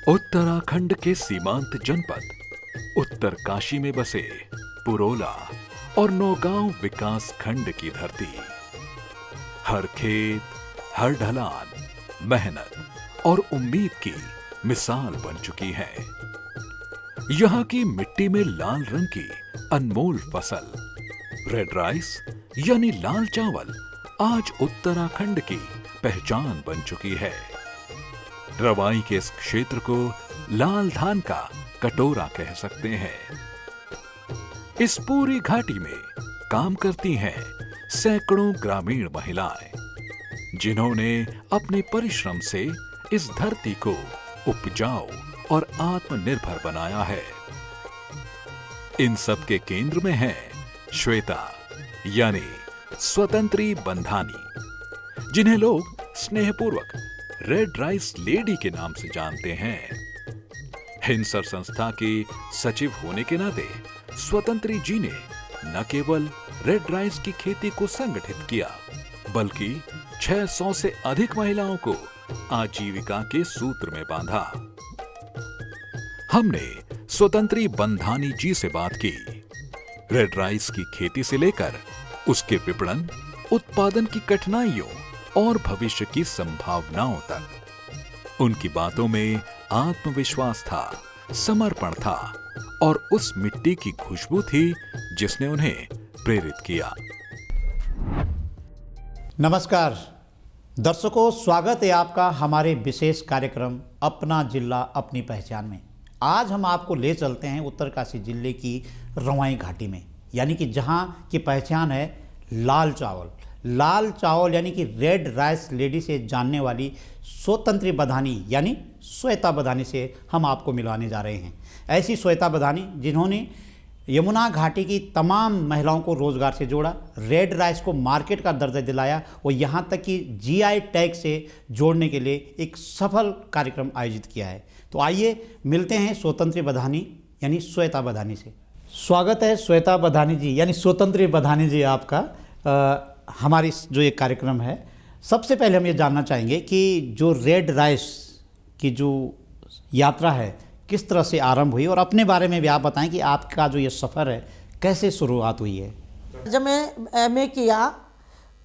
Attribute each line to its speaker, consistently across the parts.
Speaker 1: उत्तराखंड के सीमांत जनपद उत्तरकाशी में बसे पुरोला और नौगांव विकास खंड की धरती हर खेत, हर ढलान, मेहनत और उम्मीद की मिसाल बन चुकी है। यहां की मिट्टी में लाल रंग की अनमोल फसल रेड राइस यानी लाल चावल आज उत्तराखंड की पहचान बन चुकी है। रवाई के इस क्षेत्र को लाल धान का कटोरा कह सकते हैं। इस पूरी घाटी में काम करती हैं सैकड़ों ग्रामीण महिलाएं, जिन्होंने अपने परिश्रम से इस धरती को उपजाऊ और आत्मनिर्भर बनाया है। इन सब के केंद्र में है श्वेता यानी स्वतंत्री बंधानी, जिन्हें लोग स्नेहपूर्वक रेड राइस लेडी के नाम से जानते हैं। हिंसर संस्था के सचिव होने के नाते स्वतंत्री जी ने न केवल रेड राइस की खेती को संगठित किया, बल्कि 600 से अधिक महिलाओं को आजीविका के सूत्र में बांधा। हमने स्वतंत्री बंधानी जी से बात की। रेड राइस की खेती से लेकर उसके विपणन, उत्पादन की कठिनाइयों और भविष्य की संभावनाओं तक। उनकी बातों में आत्मविश्वास था, समर्पण था और उस मिट्टी की खुशबू थी जिसने उन्हें प्रेरित किया।
Speaker 2: नमस्कार दर्शकों, स्वागत है आपका हमारे विशेष कार्यक्रम अपना जिला अपनी पहचान में। आज हम आपको ले चलते हैं उत्तरकाशी जिले की रवाई घाटी में, यानी कि जहां की पहचान है लाल चावल। लाल चावल यानी कि रेड राइस लेडी से जानने वाली स्वतंत्री बंधानी यानी श्वेता बंधानी से हम आपको मिलवाने जा रहे हैं। ऐसी श्वेता बंधानी जिन्होंने यमुना घाटी की तमाम महिलाओं को रोजगार से जोड़ा, रेड राइस को मार्केट का दर्जा दिलाया और यहाँ तक कि जीआई टैग से जोड़ने के लिए एक सफल कार्यक्रम आयोजित किया है। तो आइए मिलते हैं स्वतंत्री बंधानी यानी श्वेता बंधानी से। स्वागत है श्वेता बंधानी जी यानी स्वतंत्री बंधानी जी आपका हमारी जो ये कार्यक्रम है। सबसे पहले हम ये जानना चाहेंगे कि जो रेड राइस की जो यात्रा है किस तरह से आरंभ हुई, और अपने बारे में भी आप बताएं कि आपका जो ये सफ़र है कैसे शुरुआत हुई है।
Speaker 3: जब मैं एमए किया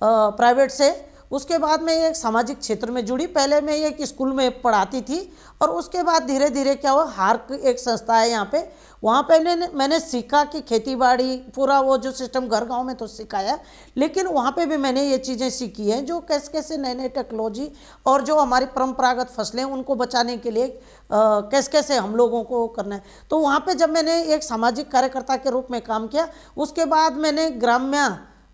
Speaker 3: प्राइवेट से, उसके बाद मैं एक सामाजिक क्षेत्र में जुड़ी। पहले मैं एक स्कूल में पढ़ाती थी और उसके बाद धीरे धीरे क्या हुआ, हार्क एक संस्था है यहाँ पे, वहाँ पे मैंने सीखा कि खेती बाड़ी पूरा वो जो सिस्टम घर गांव में तो सिखाया, लेकिन वहाँ पे भी मैंने ये चीज़ें सीखी हैं जो कैसे कैसे नए नए टेक्नोलॉजी और जो हमारी परंपरागत फसलें उनको बचाने के लिए कैसे कैसे हम लोगों को करना है। तो वहाँ पे जब मैंने एक सामाजिक कार्यकर्ता के रूप में काम किया, उसके बाद मैंने ग्राम्य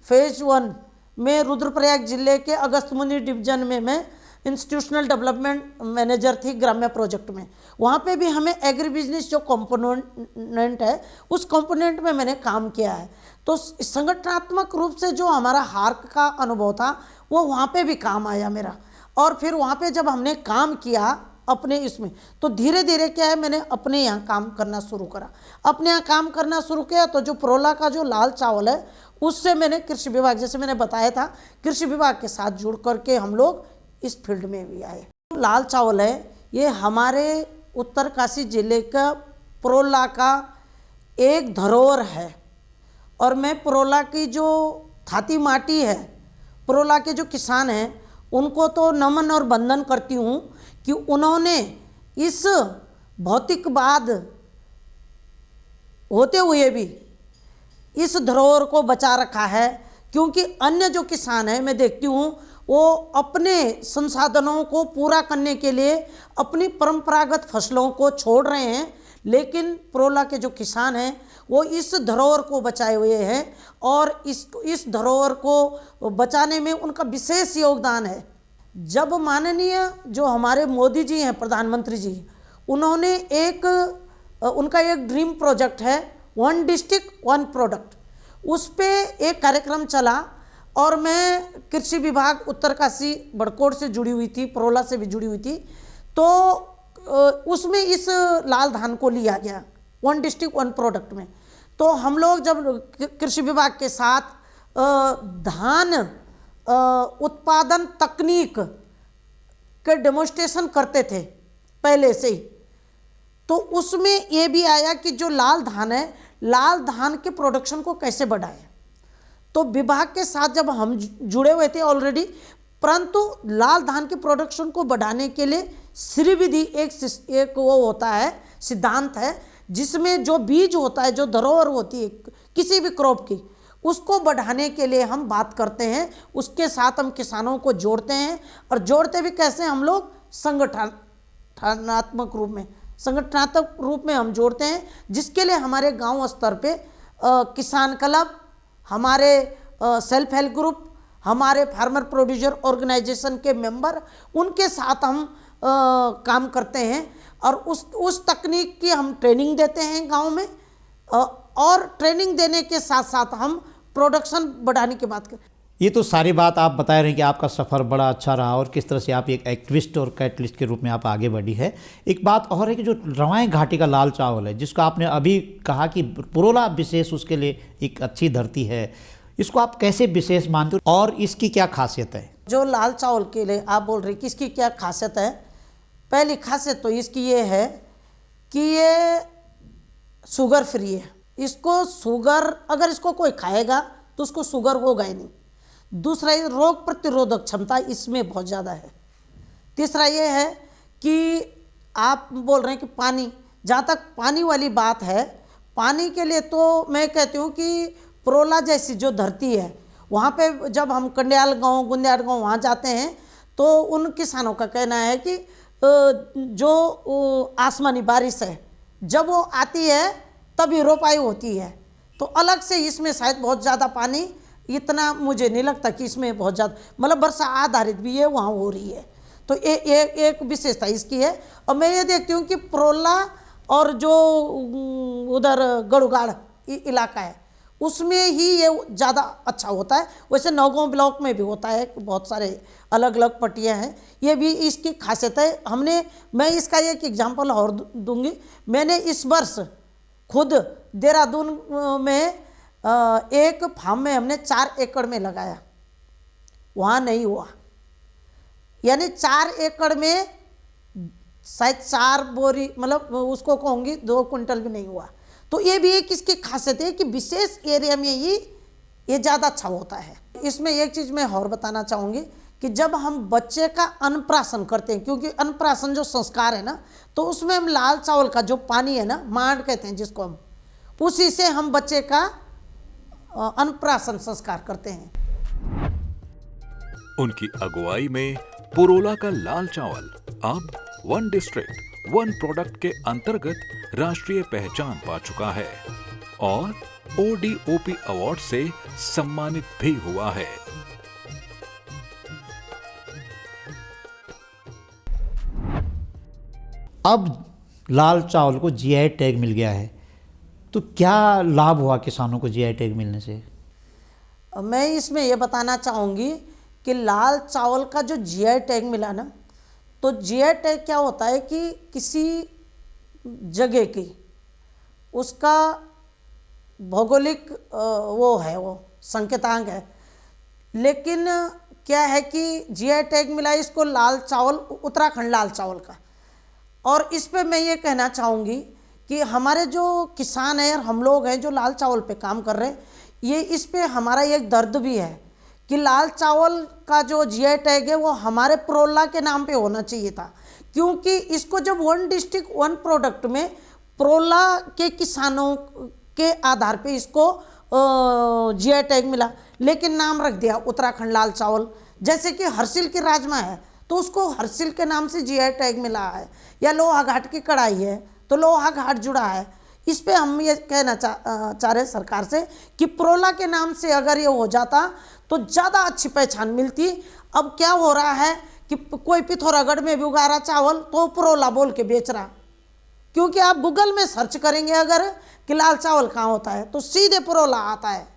Speaker 3: फेज 1 में रुद्रप्रयाग जिले के अगस्तमुनि डिवीजन में मैं इंस्टीट्यूशनल डेवलपमेंट मैनेजर थी ग्राम्य प्रोजेक्ट में। वहाँ पे भी हमें एग्री बिजनेस जो कंपोनेंट है उस कंपोनेंट में मैंने काम किया है। तो संगठनात्मक रूप से जो हमारा हार्क का अनुभव था वो वहाँ पे भी काम आया मेरा। और फिर वहाँ पे जब हमने काम किया अपने इसमें, तो धीरे धीरे क्या है, मैंने अपने यहाँ काम करना शुरू करा। अपने यहाँ काम करना शुरू किया तो जो पुरोला का जो लाल चावल है उससे मैंने कृषि विभाग, जैसे मैंने बताया था, कृषि विभाग के साथ जुड़ करके हम लोग इस फील्ड में भी आए। लाल चावल है ये हमारे उत्तरकाशी जिले का पुरोला का एक धरोहर है। और मैं पुरोला की जो थाती माटी है, पुरोला के जो किसान हैं उनको तो नमन और वंदन करती हूँ कि उन्होंने इस भौतिकवाद होते हुए भी इस धरोहर को बचा रखा है। क्योंकि अन्य जो किसान हैं मैं देखती हूँ वो अपने संसाधनों को पूरा करने के लिए अपनी परंपरागत फसलों को छोड़ रहे हैं, लेकिन पुरोला के जो किसान हैं वो इस धरोहर को बचाए हुए हैं और इस धरोहर को बचाने में उनका विशेष योगदान है। जब माननीय जो हमारे मोदी जी हैं, प्रधानमंत्री जी, उन्होंने उनका एक ड्रीम प्रोजेक्ट है 1 डिस्ट्रिक्ट 1 प्रोडक्ट, उस पे एक कार्यक्रम चला और मैं कृषि विभाग उत्तरकाशी बड़कोट से जुड़ी हुई थी, पुरोला से भी जुड़ी हुई थी। तो उसमें इस लाल धान को लिया गया 1 डिस्ट्रिक्ट 1 प्रोडक्ट में। तो हम लोग जब कृषि विभाग के साथ धान उत्पादन तकनीक के डेमोन्स्ट्रेशन करते थे पहले से ही, तो उसमें ये भी आया कि जो लाल धान है, लाल धान के प्रोडक्शन को कैसे बढ़ाएं। तो विभाग के साथ जब हम जुड़े हुए थे ऑलरेडी, परंतु लाल धान के प्रोडक्शन को बढ़ाने के लिए श्रीविधि एक वो होता है, सिद्धांत है, जिसमें जो बीज होता है, जो धरोहर होती है किसी भी क्रॉप की, उसको बढ़ाने के लिए हम बात करते हैं। उसके साथ हम किसानों को जोड़ते हैं, और जोड़ते भी कैसे, हम लोग संगठनात्मक रूप में हम जोड़ते हैं, जिसके लिए हमारे गांव स्तर पे किसान क्लब, हमारे सेल्फ हेल्प ग्रुप, हमारे फार्मर प्रोड्यूसर ऑर्गेनाइजेशन के मेंबर, उनके साथ हम काम करते हैं। और उस तकनीक की हम ट्रेनिंग देते हैं गांव में, और ट्रेनिंग देने के साथ साथ हम प्रोडक्शन बढ़ाने की बात करें।
Speaker 2: ये तो सारी बात आप बता रहे हैं कि आपका सफ़र बड़ा अच्छा रहा और किस तरह से आप एक एक्टिविस्ट और कैटलिस्ट के रूप में आप आगे बढ़ी है। एक बात और है कि जो रवाएं घाटी का लाल चावल है, जिसको आपने अभी कहा कि पुरोला विशेष उसके लिए एक अच्छी धरती है, इसको आप कैसे विशेष मानते हो और इसकी क्या खासियत है?
Speaker 3: जो लाल चावल के लिए आप बोल रहे कि इसकी क्या खासियत है, पहली खासियत तो इसकी ये है कि ये शुगर फ्री है। इसको शुगर, अगर इसको कोई खाएगा तो उसको शुगर होगा ही नहीं। दूसरा, ये रोग प्रतिरोधक क्षमता इसमें बहुत ज़्यादा है। तीसरा ये है कि आप बोल रहे हैं कि पानी, जहाँ तक पानी वाली बात है, पानी के लिए तो मैं कहती हूँ कि पुरोला जैसी जो धरती है, वहाँ पे जब हम कंडियाल गांव, गुंदियाल गांव वहाँ जाते हैं, तो उन किसानों का कहना है कि जो आसमानी बारिश है, जब वो आती है तभी रोपाई होती है। तो अलग से इसमें शायद बहुत ज़्यादा पानी, इतना मुझे नहीं लगता कि इसमें बहुत ज़्यादा, मतलब वर्षा आधारित भी है, वहाँ हो रही है। तो ये एक विशेषता इसकी है। और मैं ये देखती हूँ कि पुरोला और जो उधर गढ़ुगाड़ इलाका है, उसमें ही ये ज़्यादा अच्छा होता है। वैसे नौगांव ब्लॉक में भी होता है, बहुत सारे अलग अलग पट्टियाँ हैं, ये भी इसकी खासियत है। मैं इसका एक एग्जांपल और दूंगी। मैंने इस वर्ष खुद देहरादून में एक फार्म में हमने 4 एकड़ में लगाया, वहाँ नहीं हुआ। यानी 4 एकड़ में शायद 4 बोरी, मतलब उसको कहूँगी 2 कुंटल भी नहीं हुआ। तो ये भी एक इसकी खासियत है कि विशेष एरिया में ही ये ज़्यादा अच्छा होता है। इसमें एक चीज़ मैं और बताना चाहूँगी कि जब हम बच्चे का अन्नप्राशन करते हैं, क्योंकि अन्नप्राशन जो संस्कार है ना, तो उसमें हम लाल चावल का जो पानी है ना, मांड कहते हैं जिसको हम, उसी से हम बच्चे का अन्नप्राशन संस्कार करते हैं।
Speaker 1: उनकी अगुवाई में पुरोला का लाल चावल अब 1 डिस्ट्रिक्ट 1 प्रोडक्ट के अंतर्गत राष्ट्रीय पहचान पा चुका है और ODOP अवार्ड से सम्मानित भी हुआ है।
Speaker 2: अब लाल चावल को जीआई टैग मिल गया है, तो क्या लाभ हुआ किसानों को जीआई टैग मिलने से?
Speaker 3: मैं इसमें ये बताना चाहूँगी कि लाल चावल का जो जीआई टैग मिला ना, तो जीआई टैग क्या होता है कि किसी जगह की उसका भौगोलिक वो है, वो संकेतांक है। लेकिन क्या है कि जीआई टैग मिला इसको लाल चावल, उत्तराखंड लाल चावल का। और इस पे मैं ये कहना चाहूँगी कि हमारे जो किसान हैं और हम लोग हैं जो लाल चावल पे काम कर रहे हैं, ये इस पे हमारा एक दर्द भी है कि लाल चावल का जो जीआई टैग है वो हमारे पुरोला के नाम पे होना चाहिए था। क्योंकि इसको जब 1 डिस्ट्रिक्ट 1 प्रोडक्ट में पुरोला के किसानों के आधार पे इसको जीआई टैग मिला, लेकिन नाम रख दिया उत्तराखंड लाल चावल। जैसे कि हर्षिल की राजमा है तो उसको हर्षिल के नाम से जीआई टैग मिला है, या लोहा घाट की कढ़ाई है तो लोहा घाट जुड़ा है। इस पे हम ये कहना चाह रहे सरकार से कि पुरोला के नाम से अगर ये हो जाता तो ज़्यादा अच्छी पहचान मिलती। अब क्या हो रहा है कि कोई पिथौरागढ़ में भी उगा रहा चावल तो पुरोला बोल के बेच रहा, क्योंकि आप गूगल में सर्च करेंगे अगर कि लाल चावल कहाँ होता है तो सीधे पुरोला आता है।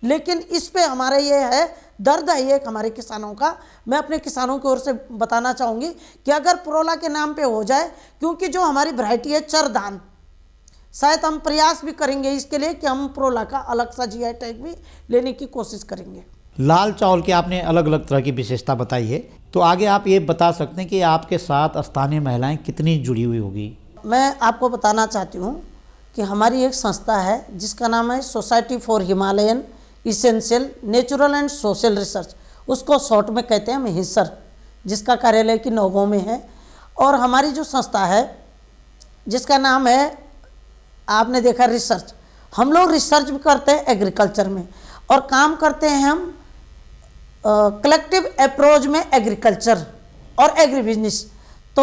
Speaker 3: लेकिन इस पे हमारे ये है दर्द है एक हमारे किसानों का। मैं अपने किसानों की ओर से बताना चाहूँगी कि अगर पुरोला के नाम पे हो जाए, क्योंकि जो हमारी वैरायटी है चरधान, शायद हम प्रयास भी करेंगे इसके लिए कि हम पुरोला का अलग सा जीआई टैग भी लेने की कोशिश करेंगे।
Speaker 2: लाल चावल की आपने अलग अलग तरह की विशेषता बताई है, तो आगे आप ये बता सकते हैं कि आपके साथ स्थानीय महिलाएं कितनी जुड़ी हुई होगी?
Speaker 3: मैं आपको बताना चाहती हूँ कि हमारी एक संस्था है जिसका नाम है society for Himalayan essential natural and social research, उसको शॉर्ट में कहते हैं हम हिस्सर, जिसका कार्यालय की नौगांव में है। और हमारी जो संस्था है जिसका नाम है, आपने देखा रिसर्च, हम लोग रिसर्च भी करते हैं एग्रीकल्चर में, और काम करते हैं हम कलेक्टिव अप्रोच में एग्रीकल्चर और एग्री बिजनेस। तो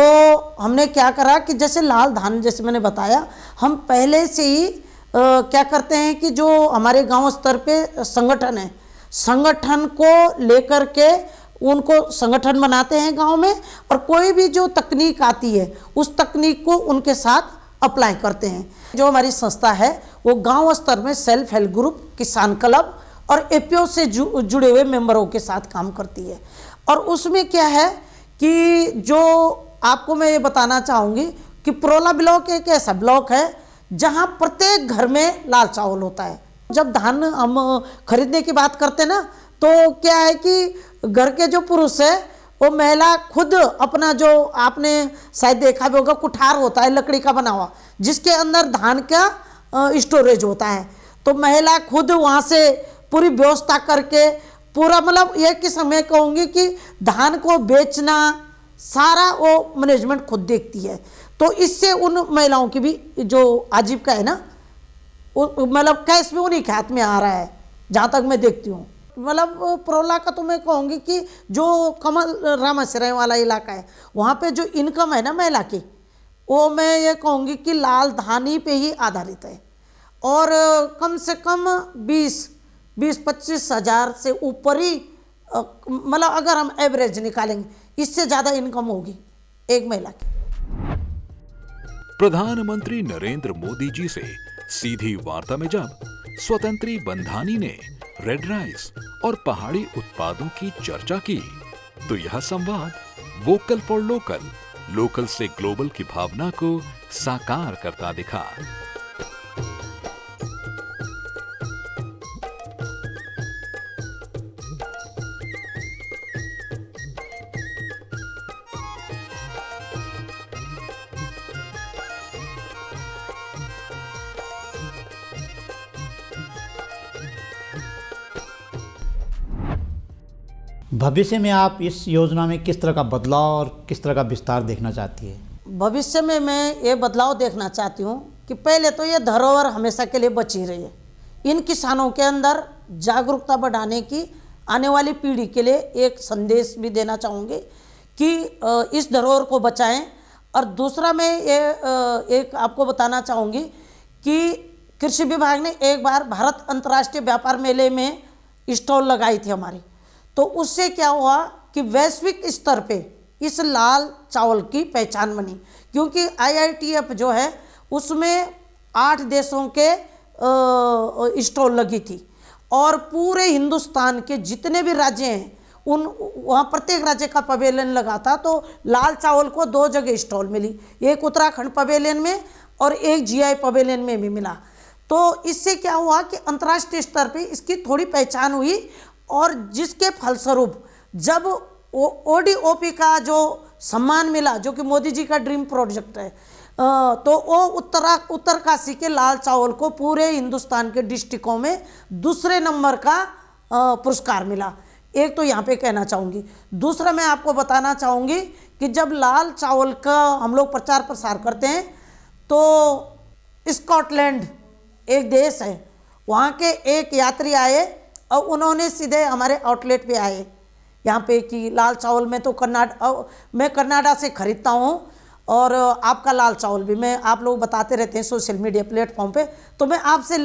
Speaker 3: हमने क्या करा कि जैसे लाल धान, जैसे मैंने बताया, हम पहले से ही क्या करते हैं कि जो हमारे गांव स्तर पे संगठन है, संगठन को लेकर के उनको संगठन बनाते हैं गांव में, और कोई भी जो तकनीक आती है उस तकनीक को उनके साथ अप्लाई करते हैं। जो हमारी संस्था है वो गांव स्तर में सेल्फ हेल्प ग्रुप, किसान क्लब और एपीओ से जुड़े हुए मेंबरों के साथ काम करती है। और उसमें क्या है कि जो आपको मैं ये बताना चाहूँगी कि पुरोला ब्लॉक एक ऐसा ब्लॉक है जहाँ प्रत्येक घर में लाल चावल होता है। जब धान हम खरीदने की बात करते हैं ना, तो क्या है कि घर के जो पुरुष है वो महिला खुद अपना, जो आपने शायद देखा भी होगा, कुठार होता है लकड़ी का बना हुआ जिसके अंदर धान का स्टोरेज होता है, तो महिला खुद वहाँ से पूरी व्यवस्था करके पूरा, मतलब एक किस्म में कहूँगी कि धान को बेचना सारा वो मैनेजमेंट खुद देखती है। तो इससे उन महिलाओं की भी जो आजीविका है ना, मतलब कैश में उन्हीं के हाथ में आ रहा है जहाँ तक मैं देखती हूँ। मतलब पुरोला का तो मैं कहूँगी कि जो कमल रामाश्रय वाला इलाका है वहाँ पे जो इनकम है ना महिला की, वो मैं ये कहूँगी कि लाल धानी पे ही आधारित है। और कम से कम 20-25 हज़ार से ऊपर ही, मतलब अगर हम एवरेज निकालेंगे, इससे ज़्यादा इनकम होगी एक महिला की।
Speaker 1: प्रधानमंत्री नरेंद्र मोदी जी से सीधी वार्ता में जब स्वतंत्री बंधानी ने रेड राइस और पहाड़ी उत्पादों की चर्चा की, तो यह संवाद वोकल फॉर लोकल, लोकल से ग्लोबल की भावना को साकार करता दिखा।
Speaker 2: भविष्य में आप इस योजना में किस तरह का बदलाव और किस तरह का विस्तार देखना चाहती है?
Speaker 3: भविष्य में मैं ये बदलाव देखना चाहती हूँ कि पहले तो ये धरोहर हमेशा के लिए बची रही है। इन किसानों के अंदर जागरूकता बढ़ाने की, आने वाली पीढ़ी के लिए एक संदेश भी देना चाहूँगी कि इस धरोहर को बचाएं। और दूसरा मैं ये एक आपको बताना चाहूँगी कि कृषि विभाग ने एक बार भारत अंतर्राष्ट्रीय व्यापार मेले में स्टॉल लगाई थी हमारी, तो उससे क्या हुआ कि वैश्विक स्तर पे इस लाल चावल की पहचान बनी, क्योंकि IITF जो है उसमें 8 देशों के स्टॉल लगी थी, और पूरे हिंदुस्तान के जितने भी राज्य हैं उन वहाँ प्रत्येक राज्य का पवेलियन लगा था। तो लाल चावल को 2 जगह स्टॉल मिली, एक उत्तराखंड पवेलियन में और एक GI पवेलियन में भी मिला। तो इससे क्या हुआ कि अंतर्राष्ट्रीय स्तर पे इसकी थोड़ी पहचान हुई, और जिसके फलस्वरूप जब ODOP का जो सम्मान मिला, जो कि मोदी जी का ड्रीम प्रोजेक्ट है, तो वो उत्तरकाशी के लाल चावल को पूरे हिंदुस्तान के डिस्ट्रिक्टों में दूसरे नंबर का पुरस्कार मिला। एक तो यहाँ पे कहना चाहूँगी। दूसरा मैं आपको बताना चाहूँगी कि जब लाल चावल का हम लोग प्रचार प्रसार करते हैं, तो स्कॉटलैंड एक देश है, वहाँ के एक यात्री आए और उन्होंने सीधे हमारे आउटलेट पे आए यहाँ पे कि लाल चावल में तो मैं कनाडा से ख़रीदता हूँ, और आपका लाल चावल भी मैं, आप लोग बताते रहते हैं सोशल मीडिया प्लेटफॉर्म पे, तो मैं आपसे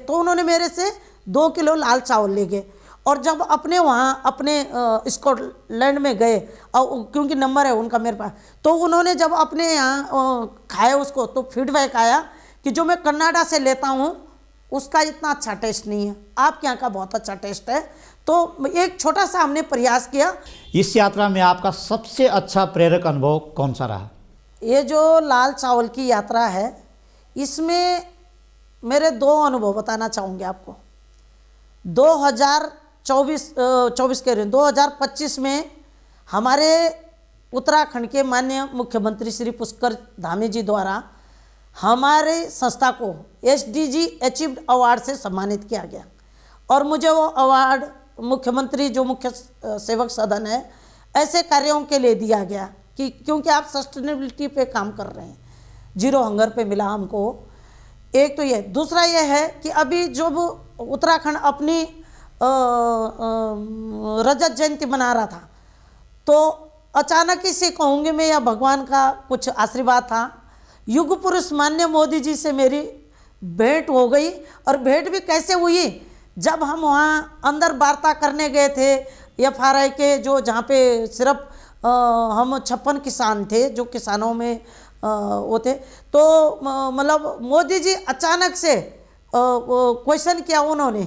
Speaker 3: तो उन्होंने मेरे से 2 किलो लाल चावल ले गए। और जब अपने वहाँ अपने स्कॉटलैंड में गए, और क्योंकि नंबर है उनका मेरे पास, तो उन्होंने जब अपने यहाँ खाया उसको, तो फीडबैक आया कि जो मैं कनाडा से लेता हूँ उसका इतना अच्छा टेस्ट नहीं है, आपके यहाँ का बहुत अच्छा टेस्ट है। तो एक छोटा सा हमने प्रयास किया।
Speaker 2: इस यात्रा में आपका सबसे अच्छा प्रेरक अनुभव कौन सा रहा?
Speaker 3: ये जो लाल चावल की यात्रा है, इसमें मेरे 2 अनुभव बताना चाहूँगी आपको। 2024 कह रहे हैं, 2025 में हमारे उत्तराखंड के माननीय मुख्यमंत्री श्री पुष्कर धामी जी द्वारा हमारे संस्था को SDG अचीव्ड अवार्ड से सम्मानित किया गया और मुझे वो अवार्ड मुख्यमंत्री जो मुख्य सेवक सदन है ऐसे कार्यों के लिए दिया गया कि क्योंकि आप सस्टेनेबिलिटी पे काम कर रहे हैं, जीरो हंगर पे मिला हमको। एक तो ये, दूसरा ये है कि अभी जब उत्तराखंड अपनी रजत जयंती मना रहा था तो अचानक ही से कहूँगी मैं, या भगवान का कुछ आशीर्वाद था, युग पुरुष मान्य मोदी जी से मेरी भेंट हो गई। और भेंट भी कैसे हुई, जब हम वहाँ अंदर वार्ता करने गए थे FRI के, जो जहाँ पे सिर्फ हम 56 किसान थे जो किसानों में वो थे, तो मतलब मोदी जी अचानक से क्वेश्चन किया उन्होंने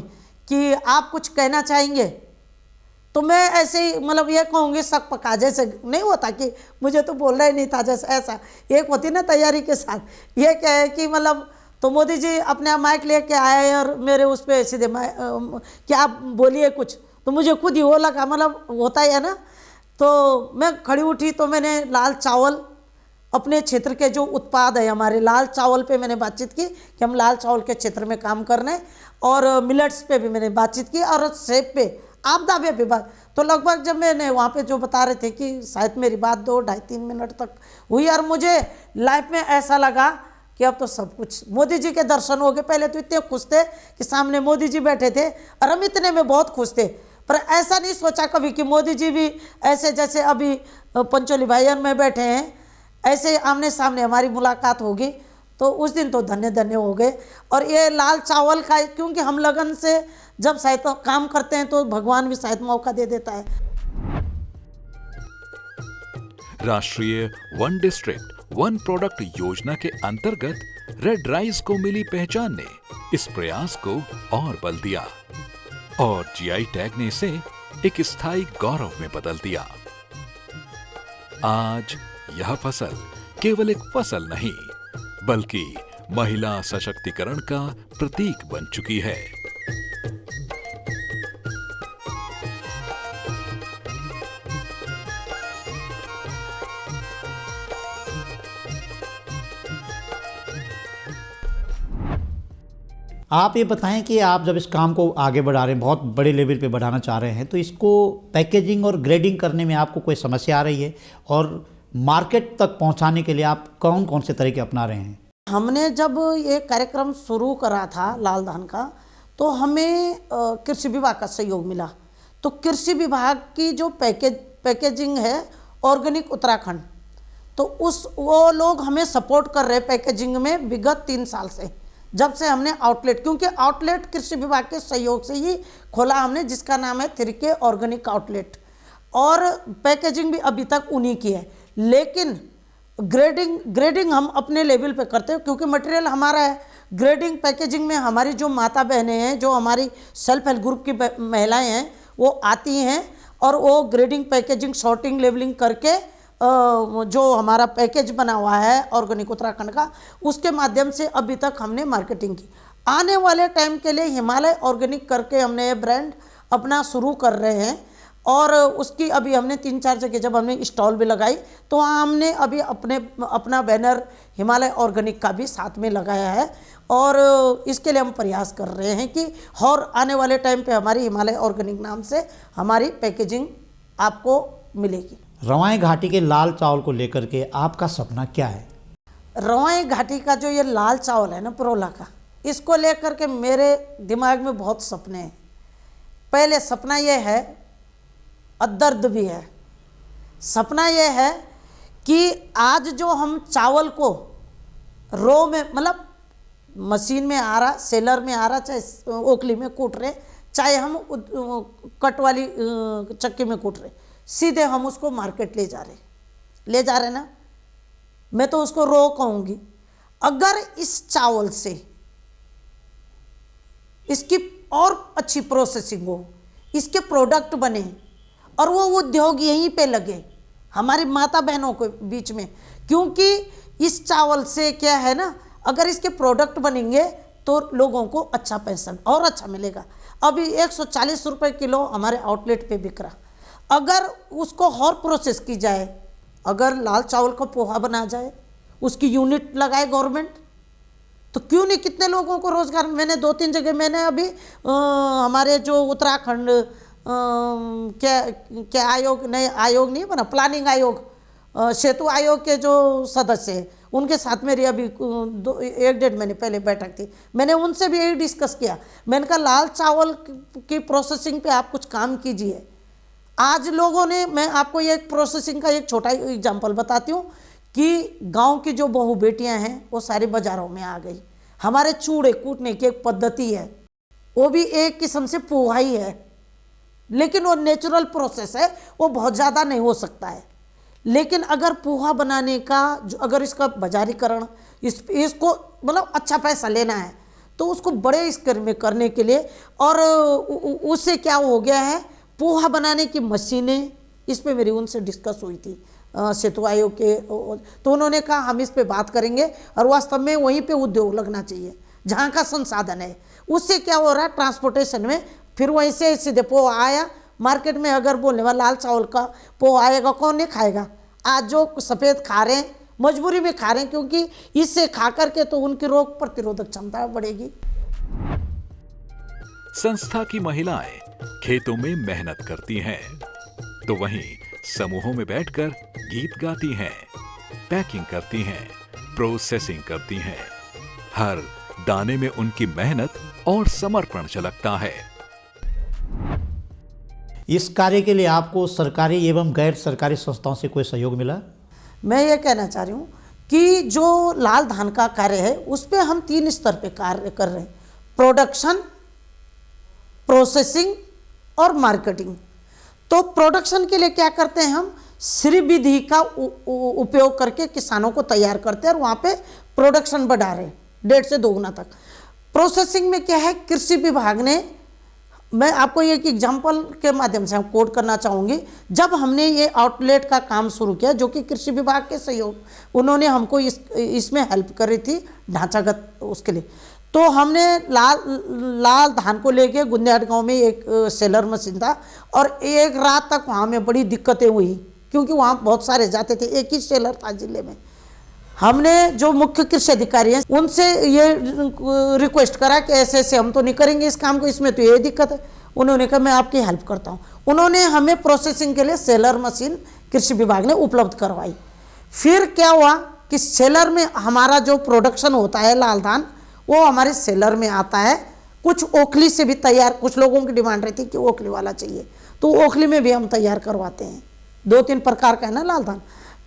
Speaker 3: कि आप कुछ कहना चाहेंगे। तो मैं ऐसे ही मतलब ये कहूँगी शक पका, जैसे नहीं होता कि मुझे तो बोलना ही नहीं था, जैसे ऐसा एक होती ना तैयारी के साथ, ये क्या है कि मतलब तो मोदी जी अपने आप माइक लेके आए और मेरे उस पर सीधे कि आप बोलिए कुछ, तो मुझे खुद ही वो लगा, मतलब होता ही है ना। तो मैं खड़ी उठी तो मैंने लाल चावल अपने क्षेत्र के जो उत्पाद है हमारे, लाल चावल पे मैंने बातचीत की कि हम लाल चावल के क्षेत्र में काम कर रहे हैं, और मिलेट्स पे भी मैंने बातचीत की, और सेब पे, आपदा पे भी बात। तो लगभग जब मैंने वहाँ पे जो बता रहे थे कि शायद मेरी बात 2, 2.5-3 मिनट तक हुई, और मुझे लाइफ में ऐसा लगा कि अब तो सब कुछ मोदी जी के दर्शन हो गए। पहले तो इतने खुश थे कि सामने मोदी जी बैठे थे और हम इतने में बहुत खुश थे, पर ऐसा नहीं सोचा कभी कि मोदी जी भी ऐसे जैसे अभी पंचोली भाई और मैं बैठे हैं ऐसे आमने सामने हमारी मुलाकात होगी। तो उस दिन तो धन्य धन्य हो गए। और ये लाल चावल का, क्योंकि हम लगन से जब शायद काम करते हैं तो भगवान भी शायद मौका दे देता है।
Speaker 1: राष्ट्रीय वन डिस्ट्रिक्ट वन प्रोडक्ट योजना के अंतर्गत रेड राइस को मिली पहचान ने इस प्रयास को और बल दिया और GI टैग ने इसे एक स्थायी गौरव में बदल दिया। आज यह फसल केवल एक फसल नहीं बल्कि महिला सशक्तिकरण का प्रतीक बन चुकी है।
Speaker 2: आप ये बताएं कि आप जब इस काम को आगे बढ़ा रहे हैं, बहुत बड़े लेवल पे बढ़ाना चाह रहे हैं, तो इसको पैकेजिंग और ग्रेडिंग करने में आपको कोई समस्या आ रही है, और मार्केट तक पहुंचाने के लिए आप कौन कौन से तरीके अपना रहे हैं?
Speaker 3: हमने जब ये कार्यक्रम शुरू करा था लाल धान का, तो हमें कृषि विभाग का सहयोग मिला। तो कृषि विभाग की जो पैकेजिंग है ऑर्गेनिक उत्तराखंड, तो वो लोग हमें सपोर्ट कर रहे पैकेजिंग में विगत 3 साल से, जब से हमने आउटलेट, क्योंकि आउटलेट कृषि विभाग के सहयोग से ही खोला हमने, जिसका नाम है 3K ऑर्गेनिक आउटलेट, और पैकेजिंग भी अभी तक उन्हीं की है। लेकिन ग्रेडिंग हम अपने लेवल पे करते हैं, क्योंकि मटेरियल हमारा है। ग्रेडिंग पैकेजिंग में हमारी जो माता बहनें हैं, जो हमारी सेल्फ हेल्प ग्रुप की महिलाएं हैं, वो आती हैं और वो ग्रेडिंग पैकेजिंग सॉर्टिंग लेवलिंग करके जो हमारा पैकेज बना हुआ है ऑर्गेनिक उत्तराखंड का, उसके माध्यम से अभी तक हमने मार्केटिंग की। आने वाले टाइम के लिए हिमालय ऑर्गेनिक करके हमने ये ब्रांड अपना शुरू कर रहे हैं, और उसकी अभी हमने 3-4 जगह जब हमने स्टॉल भी लगाई तो वहाँ हमने अभी अपना बैनर हिमालय ऑर्गेनिक का भी साथ में लगाया है, और इसके लिए हम प्रयास कर रहे हैं कि और आने वाले टाइम पे हमारी हिमालय ऑर्गेनिक नाम से हमारी पैकेजिंग आपको मिलेगी।
Speaker 2: रवाएं घाटी के लाल चावल को लेकर के आपका सपना क्या है?
Speaker 3: रवाएं घाटी का जो ये लाल चावल है ना पुरोला का, इसको लेकर के मेरे दिमाग में बहुत सपने हैं। पहले सपना ये है, और दर्द भी है। सपना ये है कि आज जो हम चावल को रो में, मतलब मशीन में आ रहा, सेलर में आ रहा, चाहे ओखली में कूट रहे, चाहे हम कट वाली चक्की में कूट रहे, सीधे हम उसको मार्केट ले जा रहे ना, मैं तो उसको रो कहूँगी। अगर इस चावल से इसकी और अच्छी प्रोसेसिंग हो, इसके प्रोडक्ट बने और वो उद्योग यहीं पे लगे हमारी माता बहनों के बीच में, क्योंकि इस चावल से क्या है ना, अगर इसके प्रोडक्ट बनेंगे तो लोगों को अच्छा पैसा और अच्छा मिलेगा। अभी 140 रुपये किलो हमारे आउटलेट पे बिक रहा, अगर उसको और प्रोसेस की जाए अगर लाल चावल का पोहा बना जाए, उसकी यूनिट लगाए गवर्नमेंट, तो क्यों नहीं कितने लोगों को रोजगार। मैंने 2-3 जगह मैंने अभी हमारे जो उत्तराखंड क्या आयोग नहीं बना, प्लानिंग आयोग, सेतु आयोग के जो सदस्य हैं उनके साथ मेरी अभी 1-1.5 महीने पहले बैठक थी। मैंने उनसे भी यही डिस्कस किया। मैंने कहा लाल चावल की प्रोसेसिंग पे आप कुछ काम कीजिए। आज लोगों ने, मैं आपको ये प्रोसेसिंग का एक छोटा एग्जांपल बताती हूँ कि गांव की जो बहू बेटियां हैं वो सारी बाजारों में आ गई। हमारे चूड़े कूटने की एक पद्धति है, वो भी एक किस्म से पोहा ही है, लेकिन वो नेचुरल प्रोसेस है, वो बहुत ज़्यादा नहीं हो सकता है। लेकिन अगर पोहा बनाने का अगर इसका बाजारीकरण, इसको मतलब अच्छा पैसा लेना है तो उसको बड़े स्तर में करने के लिए, और उससे क्या हो गया है, पोहा बनाने की मशीनें, इस पे मेरी उनसे डिस्कस हुई थी सेतु आयोग के, तो उन्होंने कहा हम इस पे बात करेंगे और वास्तव में वहीं पे उद्योग लगना चाहिए जहाँ का संसाधन है। उससे क्या हो रहा है, ट्रांसपोर्टेशन में फिर वहीं से सीधे पोहा आया मार्केट में। अगर बोलने वाला लाल चावल का पोहा आएगा, कौन नहीं खाएगा। आज जो सफ़ेद खा रहे हैं मजबूरी में खा रहे हैं, क्योंकि इससे खा करके तो उनकी रोग प्रतिरोधक क्षमता बढ़ेगी।
Speaker 1: संस्था की महिलाएं खेतों में मेहनत करती हैं, तो वहीं समूहों में बैठकर गीत गाती हैं, पैकिंग करती हैं, प्रोसेसिंग करती हैं। हर दाने में उनकी मेहनत और समर्पण झलकता है।
Speaker 2: इस कार्य के लिए आपको सरकारी एवं गैर सरकारी संस्थाओं से कोई सहयोग मिला?
Speaker 3: मैं ये कहना चाह रही हूँ कि जो लाल धान का कार्य है उस पर हम 3 स्तर पे कार्य कर रहे हैं, प्रोडक्शन, प्रोसेसिंग और मार्केटिंग। तो प्रोडक्शन के लिए क्या करते हैं, हम श्री विधि का उपयोग करके किसानों को तैयार करते हैं और वहाँ पे प्रोडक्शन बढ़ा रहे हैं 1.5 से 2 गुना तक। प्रोसेसिंग में क्या है, कृषि विभाग ने, मैं आपको एक एग्जांपल के माध्यम से कोट करना चाहूँगी। जब हमने ये आउटलेट का काम शुरू किया, जो कि कृषि विभाग के सहयोग, उन्होंने हमको इसमें हेल्प करी थी ढांचागत उसके लिए। तो हमने लाल धान को लेके गुंदियाट गांव में एक सेलर मशीन था और एक रात तक वहाँ में बड़ी दिक्कतें हुई, क्योंकि वहाँ बहुत सारे जाते थे, एक ही सेलर था जिले में। हमने जो मुख्य कृषि अधिकारी हैं उनसे ये रिक्वेस्ट करा कि ऐसे ऐसे हम तो नहीं करेंगे इस काम को, इसमें तो ये दिक्कत है। उन्होंने कहा मैं आपकी हेल्प करता हूँ। उन्होंने हमें प्रोसेसिंग के लिए सेलर मशीन कृषि विभाग ने उपलब्ध करवाई। फिर क्या हुआ कि सेलर में हमारा जो प्रोडक्शन होता है लाल धान, वो हमारे सेलर में आता है। कुछ ओखली से भी तैयार, कुछ लोगों की डिमांड रहती है कि ओखली वाला चाहिए, तो ओखली में भी हम तैयार करवाते हैं। 2-3 प्रकार का है ना लाल धान।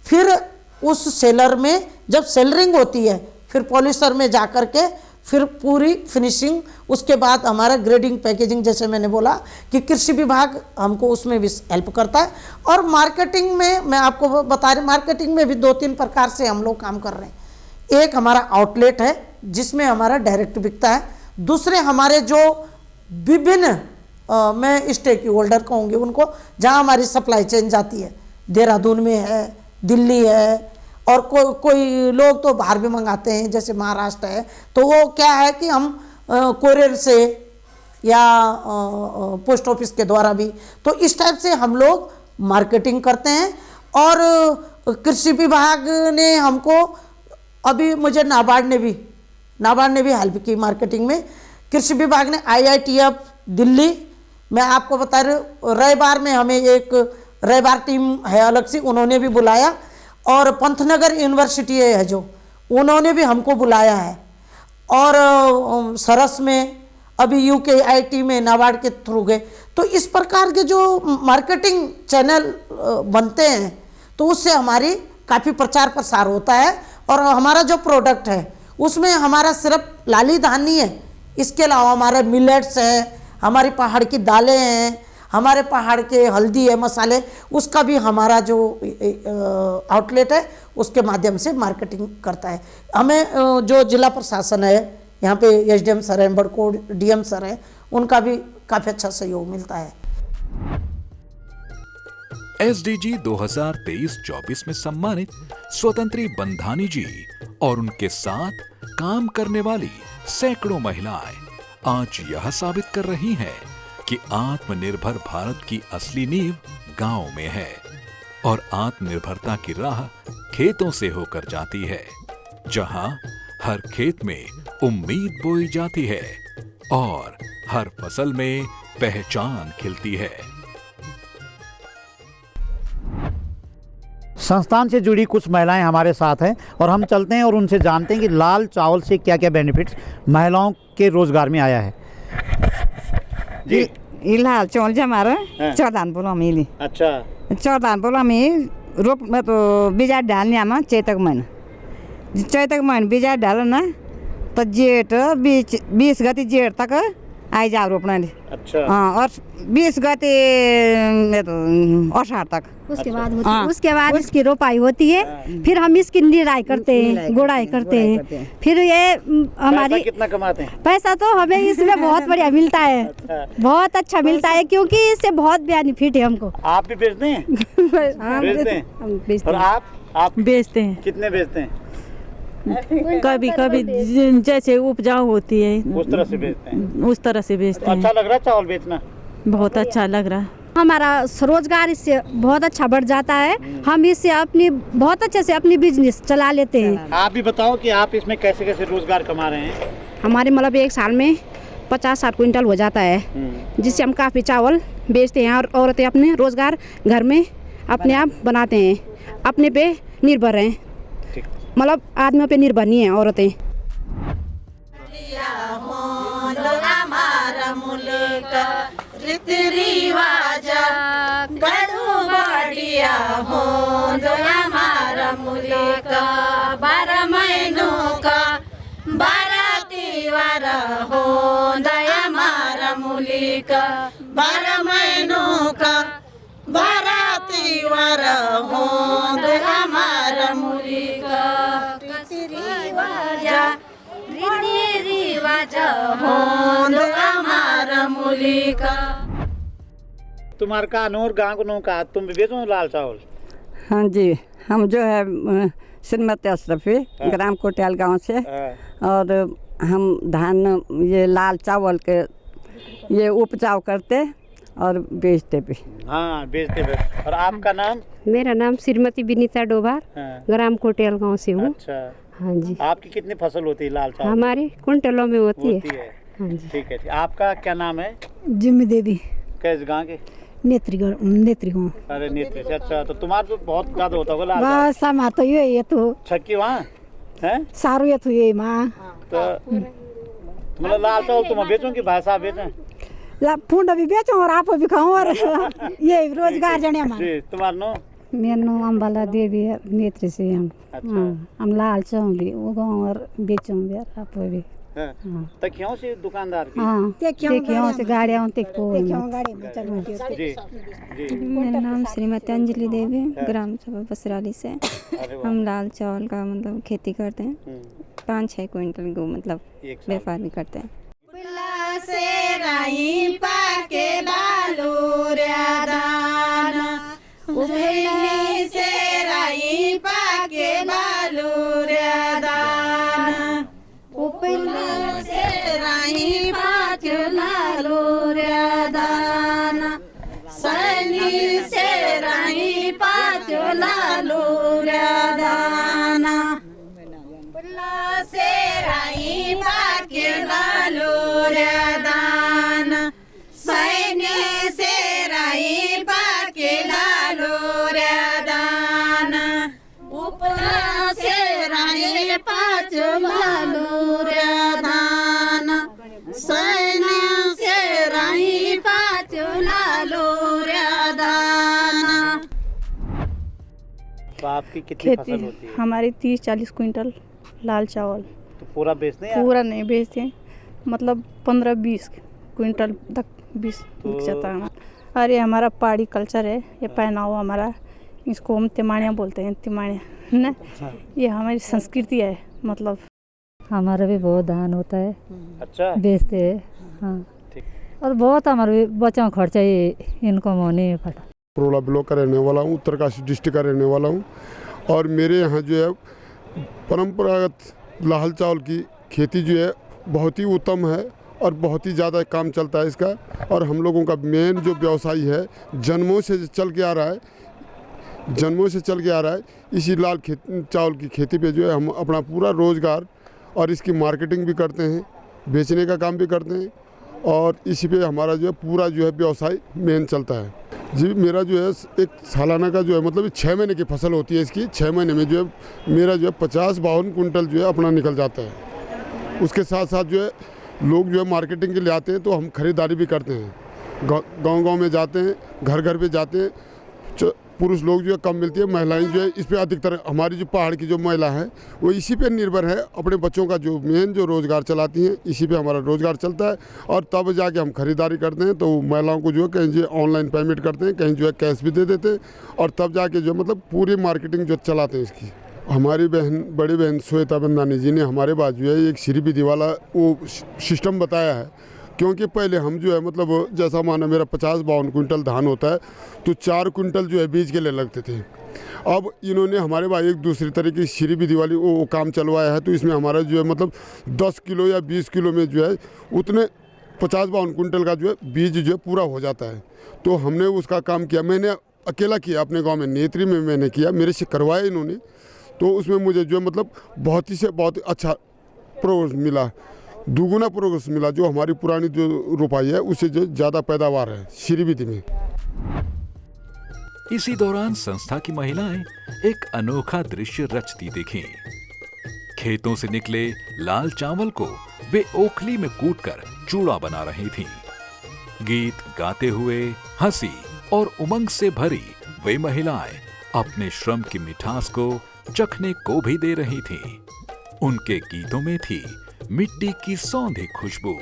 Speaker 3: फिर उस सेलर में जब सेलरिंग होती है, फिर पॉलिशर में जा कर के फिर पूरी फिनिशिंग, उसके बाद हमारा ग्रेडिंग, पैकेजिंग, जैसे मैंने बोला कि कृषि विभाग हमको उसमें भी हेल्प करता है। और मार्केटिंग में मैं आपको बता रही, मार्केटिंग में भी 2-3 प्रकार से हम लोग काम कर रहे हैं। एक हमारा आउटलेट है जिसमें हमारा डायरेक्ट बिकता है। दूसरे हमारे जो विभिन्न मैं स्टेक होल्डर कहूँगी उनको, जहाँ हमारी सप्लाई चेन जाती है, देहरादून में है, दिल्ली है, और कोई लोग तो बाहर भी मंगाते हैं, जैसे महाराष्ट्र है। तो वो क्या है कि हम कोरियर से या पोस्ट ऑफिस के द्वारा भी, तो इस टाइप से हम लोग मार्केटिंग करते हैं। और कृषि विभाग ने हमको, अभी मुझे नाबार्ड ने भी हेल्प की मार्केटिंग में। कृषि विभाग ने IITF दिल्ली, मैं आपको बता रही हूँ, रविवार में हमें एक रविवार टीम है अलग से, उन्होंने भी बुलाया। और पंतनगर यूनिवर्सिटी है जो, उन्होंने भी हमको बुलाया है। और सरस में अभी UKIT में नाबार्ड के थ्रू गए। तो इस प्रकार के जो मार्केटिंग चैनल बनते हैं, तो उससे हमारी काफ़ी प्रचार प्रसार होता है। और हमारा जो प्रोडक्ट है उसमें हमारा सिर्फ लाली धान नहीं है, इसके अलावा हमारे मिलेट्स हैं, हमारी पहाड़ की दालें हैं, हमारे पहाड़ के हल्दी है, मसाले, उसका भी हमारा जो आउटलेट है उसके माध्यम से मार्केटिंग करता है। हमें जो जिला प्रशासन है, यहाँ पे SDM सर हैं, बड़कोट DM सर हैं, उनका भी काफ़ी अच्छा सहयोग मिलता है।
Speaker 1: SDG 2023-24 में सम्मानित स्वतंत्री बंधानी जी और उनके साथ काम करने वाली सैकड़ों महिलाएं आज यह साबित कर रही हैं कि आत्मनिर्भर भारत की असली नींव गांव में है। और आत्मनिर्भरता की राह खेतों से होकर जाती है, जहां हर खेत में उम्मीद बोई जाती है और हर फसल में पहचान खिलती है।
Speaker 2: संस्थान से जुड़ी कुछ महिलाएं हमारे साथ हैं और हम चलते हैं और उनसे जानते हैं कि लाल चावल से क्या क्या बेनिफिट्स महिलाओं के रोजगार में आया है। जी,
Speaker 4: ये लाल चावल जो हमारा चौदान बोला मिली।
Speaker 2: अच्छा,
Speaker 4: चौदान बोला में रोप में तो बीजा डालने आमा चैतक मन बीजा डालो ना तो जेठ 20 गति जेठ तक आई जाओ रोपना।
Speaker 2: अच्छा,
Speaker 4: हाँ, और 20 गति अषाढ़ तक
Speaker 5: उसके बाद होती है। उसके बाद इसकी रोपाई होती है, फिर हम इसकी निराई करते हैं, गुड़ाई करते हैं। फिर ये हमारी
Speaker 2: कितना कमाते हैं?
Speaker 5: पैसा तो हमें इसमें बहुत बढ़िया मिलता है। बहुत अच्छा मिलता है क्योंकि इससे बहुत बेनिफिट है हमको।
Speaker 2: आप भी बेचते हैं? बेचते हैं।
Speaker 5: हम बेचते
Speaker 2: और
Speaker 5: हैं।
Speaker 2: आप
Speaker 6: बेचते हैं।
Speaker 2: कितने बेचते हैं?
Speaker 6: कभी कभी जैसे उपजाऊ होती है
Speaker 2: उस तरह से बेचते हैं।
Speaker 6: उस तरह से बेचते हैं।
Speaker 2: अच्छा लग रहा है चावल बेचना?
Speaker 6: बहुत अच्छा लग रहा है।
Speaker 5: हमारा रोजगार इससे बहुत अच्छा बढ़ जाता है। हम इससे अपनी बहुत अच्छे से अपनी बिजनेस चला लेते हैं।
Speaker 2: आप भी बताओ कि आप इसमें कैसे कैसे रोजगार कमा रहे हैं?
Speaker 5: हमारे मतलब एक साल में 50-60 क्विंटल हो जाता है, जिससे हम काफ़ी चावल बेचते हैं और औरतें अपने रोजगार घर में अपने आप बनाते हैं, अपने पे निर्भर हैं। मतलब आदमियों पे निर्भर नहीं है औरतें।
Speaker 3: रीति रिवाज गड़ू बढ़िया हो दो हमारा मुल्क 12 महीनों का 12 त्योहार हो दया हमारा मुल्क 12 महीनों का 12 त्योहार हो दो हमारा मुल्क रीति रिवाज हो दो हमारा मुल्क।
Speaker 2: तुम्हारे का नूर गाँव नो का तुम भी बेचो लाल चावल?
Speaker 4: हाँ जी, हम जो है श्रीमती अशरफी ग्राम कोटियाल गांव से, और हम धान ये लाल चावल के ये उपजाऊ करते और बेचते भी।
Speaker 2: हाँ, बेचते भी। और आपका नाम?
Speaker 5: मेरा नाम श्रीमती विनीता डोभार, ग्राम कोटियाल गांव से हूँ।
Speaker 2: अच्छा,
Speaker 5: हाँ जी।
Speaker 2: आपकी कितनी फसल होती है लाल चावल?
Speaker 5: हमारी कुंटलों में होती है।
Speaker 2: हाँ जी। ठीक है। आपका क्या नाम है?
Speaker 7: जिम्मी देवी,
Speaker 2: कैसे गाँव के?
Speaker 7: नेत्री गाँव।
Speaker 2: अरे नेत्री से। अच्छा, तो तुम्हारा तो बहुत ज्यादा होता होगा लाल चावल।
Speaker 7: बस हमारा तो ये तो
Speaker 2: छक्की वहाँ है
Speaker 7: सारू ये तो ये माँ
Speaker 2: तो मतलब लाल चावल तुम बेचो कि भाई साहब बेचें?
Speaker 7: फूंड भी बेचो और आप भी खाओ और ये रोजगार जने हमारे।
Speaker 2: तुम्हारा नो?
Speaker 7: मेरा नाम अम्बाला देवी है, नेत्री से हम।
Speaker 2: अच्छा।
Speaker 7: हम लाल चावल भी वो गाँव और बेचो भी आप भी।
Speaker 2: तकियों से दुकानदार की?
Speaker 7: हाँ, देखियो से गाड़ियाँ
Speaker 2: जी जी।
Speaker 8: मेरा नाम श्रीमती अंजलि देवी, ग्राम सभा बसराली से। हम लाल चावल का मतलब खेती करते हैं, 5-6 क्विंटल को मतलब व्यापार भी करते हैं।
Speaker 2: तो आपकी कितनी फसल होती है?
Speaker 6: हमारी 30-40 क्विंटल लाल चावल।
Speaker 2: तो पूरा बेचते हैं?
Speaker 6: पूरा नहीं बेचते, मतलब 15-20 क्विंटल तक 20
Speaker 2: तो
Speaker 6: बिक जाता है हमारा। अरे हमारा पहाड़ी कल्चर है, ये पहनावा हमारा, इसको हम तिमाड़ियाँ बोलते हैं, तिमाड़ियाँ ना। ये हमारी संस्कृति है। मतलब
Speaker 7: हमारा भी बहुत धान होता है।
Speaker 2: अच्छा,
Speaker 7: बेचते हैं। हाँ, और बहुत हमारे बच्चों का खर्चा इनकम होने में पड़ा।
Speaker 9: परोला ब्लॉक का रहने वाला हूँ, उत्तरकाशी डिस्ट्रिक्ट का रहने वाला हूँ। और मेरे यहाँ जो है परंपरागत लाल चावल की खेती जो है बहुत ही उत्तम है और बहुत ही ज़्यादा काम चलता है इसका। और हम लोगों का मेन जो व्यवसाय है जन्मों से चल के आ रहा है, जन्मों से चल के आ रहा है। इसी लाल चावल की खेती पे जो है हम अपना पूरा रोज़गार और इसकी मार्केटिंग भी करते हैं, बेचने का काम भी करते हैं और इसी पे हमारा जो है पूरा जो है व्यवसाय मेन चलता है। जी मेरा जो है एक सालाना का जो है मतलब 6 महीने की फसल होती है इसकी, 6 महीने में जो है मेरा जो है 50-52 कुंटल जो है अपना निकल जाता है। उसके साथ साथ जो है लोग जो है मार्केटिंग के लिए आते हैं तो हम खरीदारी भी करते हैं, गांव-गांव में जाते हैं, घर-घर पे जाते हैं। पुरुष लोग जो है कम मिलती है, महिलाएं जो है इस पे अधिकतर हमारी जो पहाड़ की जो महिला है वो इसी पे निर्भर है, अपने बच्चों का जो मेन जो रोज़गार चलाती हैं, इसी पे हमारा रोज़गार चलता है। और तब जाके हम खरीदारी करते हैं तो महिलाओं को जो है कहीं जो ऑनलाइन पेमेंट करते हैं, कहीं जो है कैश भी दे देते हैं और तब जाके जो मतलब पूरी मार्केटिंग जो चलाते हैं इसकी। हमारी बड़ी बहन श्वेता बंदानी जी ने हमारे पास जो है एक श्री विधि वाला वो सिस्टम बताया है, क्योंकि पहले हम जो है मतलब जैसा माना मेरा 50-52 कुंटल धान होता है तो 4 कुंटल जो है बीज के लिए लगते थे। अब इन्होंने हमारे भाई एक दूसरी तरह की श्री विधि वाली वो काम चलवाया है तो इसमें हमारा जो है मतलब 10 किलो या 20 किलो में जो है उतने 50-52 कुंटल का जो है बीज जो है पूरा हो जाता है। तो हमने उसका काम किया, मैंने अकेला किया अपने गाँव में, नेत्री में मैंने किया, मेरे से करवाया इन्होंने। तो उसमें मुझे जो है मतलब बहुत अच्छा प्रोग्रेस मिला, दुगुना प्रोग्रेस मिला। जो हमारी पुरानी जो रोपाई है उससे जो ज़्यादा पैदावार है श्री विधि में।
Speaker 1: इसी दौरान संस्था की महिलाएं एक अनोखा दृश्य रचती दिखीं। खेतों से निकले लाल चावल को वे ओखली में कूटकर चूड़ा बना रही थीं। गीत गाते हुए, हंसी और उमंग से भरी वे महिलाएं अपने श्रम की मिठास को चखने को भी दे रही थीं। उनके गीतों में थी मिट्टी की सौंधी खुशबू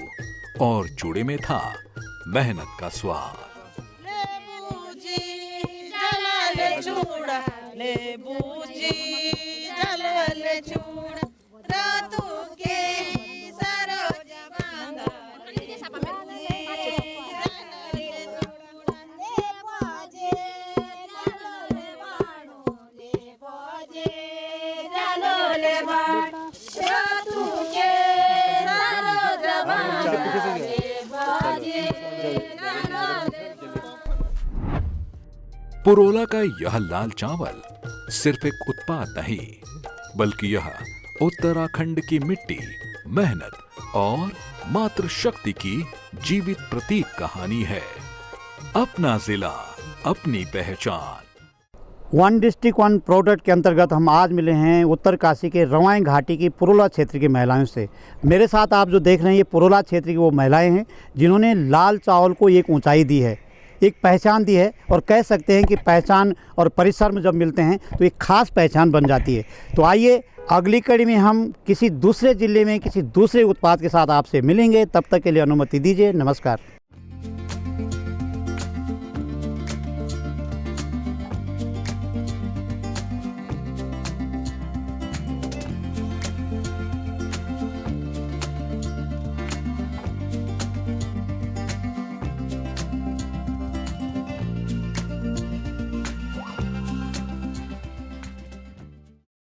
Speaker 1: और चूड़े में था मेहनत का स्वाद। पुरोला का यह लाल चावल सिर्फ एक उत्पाद नहीं, बल्कि यह उत्तराखंड की मिट्टी, मेहनत और मातृशक्ति की जीवित प्रतीक कहानी है। अपना जिला, अपनी पहचान।
Speaker 2: वन डिस्ट्रिक्ट वन प्रोडक्ट के अंतर्गत हम आज मिले हैं उत्तरकाशी के रवाई घाटी की पुरोला क्षेत्र की महिलाओं से। मेरे साथ आप जो देख रहे हैं ये पुरोला क्षेत्र की वो महिलाएं हैं जिन्होंने लाल चावल को एक ऊंचाई दी है, एक पहचान दी है और कह सकते हैं कि पहचान और परिश्रम जब मिलते हैं तो एक खास पहचान बन जाती है। तो आइए अगली कड़ी में हम किसी दूसरे ज़िले में किसी दूसरे उत्पाद के साथ आपसे मिलेंगे। तब तक के लिए अनुमति दीजिए। नमस्कार।